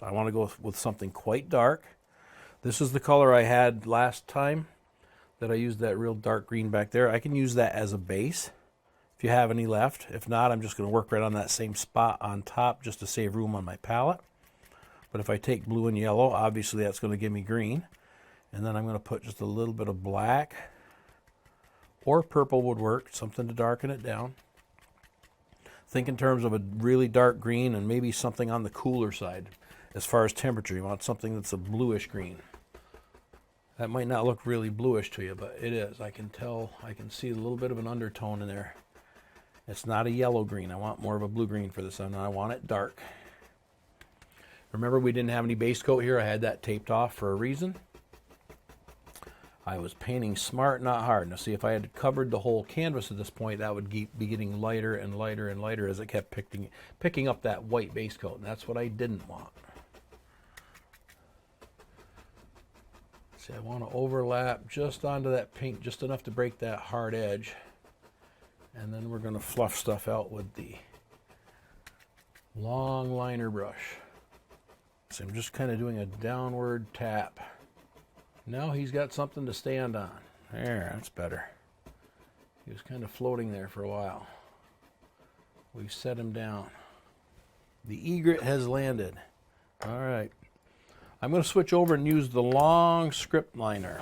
I want to go with something quite dark. This is the color I had last time that I used, that real dark green back there. I can use that as a base if you have any left. If not, I'm just going to work right on that same spot on top just to save room on my palette. But if I take blue and yellow, obviously that's going to give me green. And then I'm going to put just a little bit of black, or purple would work, something to darken it down. Think in terms of a really dark green and maybe something on the cooler side as far as temperature. You want something that's a bluish green. That might not look really bluish to you, but it is. I can tell, I can see a little bit of an undertone in there. It's not a yellow green. I want more of a blue green for this, and I want it dark. Remember, we didn't have any base coat here. I had that taped off for a reason. I was painting smart, not hard. Now see, if I had covered the whole canvas at this point, that would be getting lighter and lighter and lighter as it kept picking up that white base coat, and that's what I didn't want. See, I want to overlap just onto that pink, just enough to break that hard edge. And then we're going to fluff stuff out with the long liner brush. So I'm just kind of doing a downward tap. Now he's got something to stand on. There, that's better. He was kind of floating there for a while. We've set him down. The egret has landed. All right. I'm going to switch over and use the long script liner.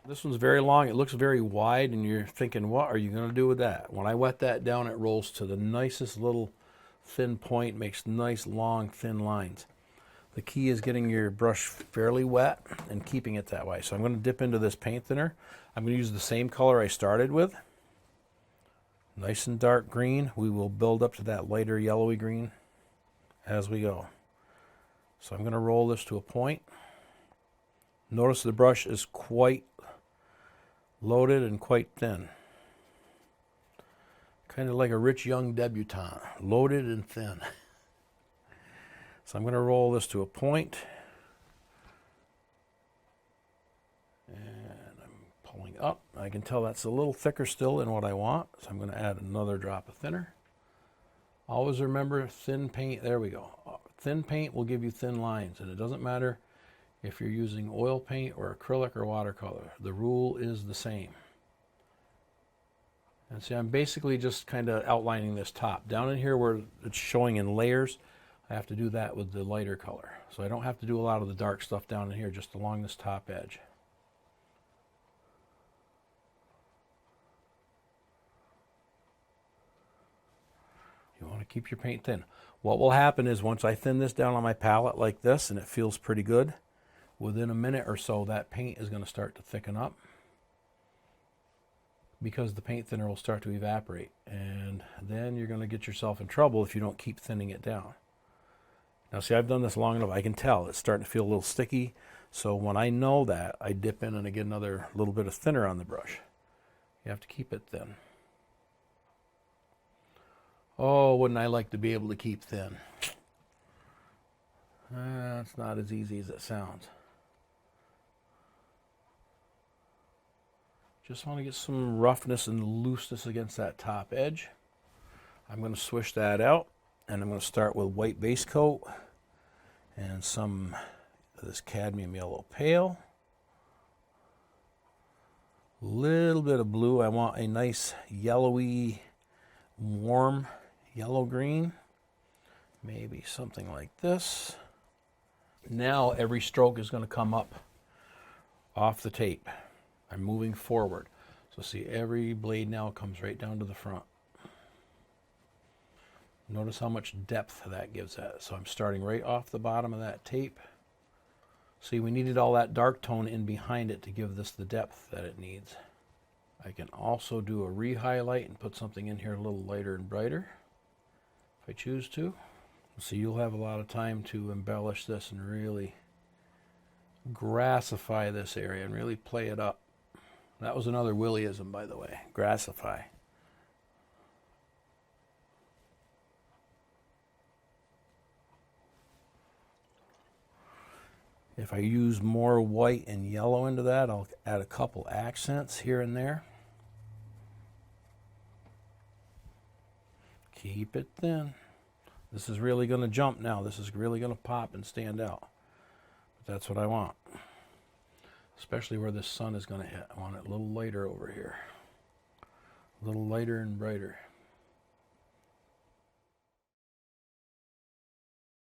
This one's very long. It looks very wide, and you're thinking, what are you going to do with that? When I wet that down, it rolls to the nicest little thin point, makes nice, long, thin lines. The key is getting your brush fairly wet and keeping it that way. So I'm going to dip into this paint thinner. I'm going to use the same color I started with. Nice and dark green. We will build up to that lighter yellowy green as we go. So I'm going to roll this to a point. Notice the brush is quite loaded and quite thin. Kind of like a rich young debutante, loaded and thin. So I'm going to roll this to a point. And I'm pulling up. I can tell that's a little thicker still than what I want. So I'm going to add another drop of thinner. Always remember, thin paint, there we go. Thin paint will give you thin lines, and it doesn't matter if you're using oil paint or acrylic or watercolor. The rule is the same. And see, I'm basically just kind of outlining this top. Down in here where it's showing in layers, I have to do that with the lighter color. So I don't have to do a lot of the dark stuff down in here, just along this top edge. You want to keep your paint thin. What will happen is once I thin this down on my palette like this, and it feels pretty good, within a minute or so, that paint is going to start to thicken up because the paint thinner will start to evaporate. And then you're going to get yourself in trouble if you don't keep thinning it down. Now see, I've done this long enough, I can tell it's starting to feel a little sticky. So when I know that, I dip in and I get another little bit of thinner on the brush. You have to keep it thin. Oh, wouldn't I like to be able to keep thin? It's not as easy as it sounds. Just want to get some roughness and looseness against that top edge. I'm going to swish that out, and I'm going to start with white base coat and some of this cadmium yellow pale. Little bit of blue. I want a nice yellowy, warm yellow green. Maybe something like this. Now every stroke is going to come up off the tape. I'm moving forward. So see, every blade now comes right down to the front. Notice how much depth that gives that. So I'm starting right off the bottom of that tape. See, we needed all that dark tone in behind it to give this the depth that it needs. I can also do a re-highlight and put something in here a little lighter and brighter if I choose to. So you'll have a lot of time to embellish this and really grassify this area and really play it up. That was another Willieism, by the way, grassify. If I use more white and yellow into that, I'll add a couple accents here and there. Keep it thin. This is really going to jump now. This is really going to pop and stand out. But that's what I want. Especially where the sun is going to hit. I want it a little lighter over here. A little lighter and brighter.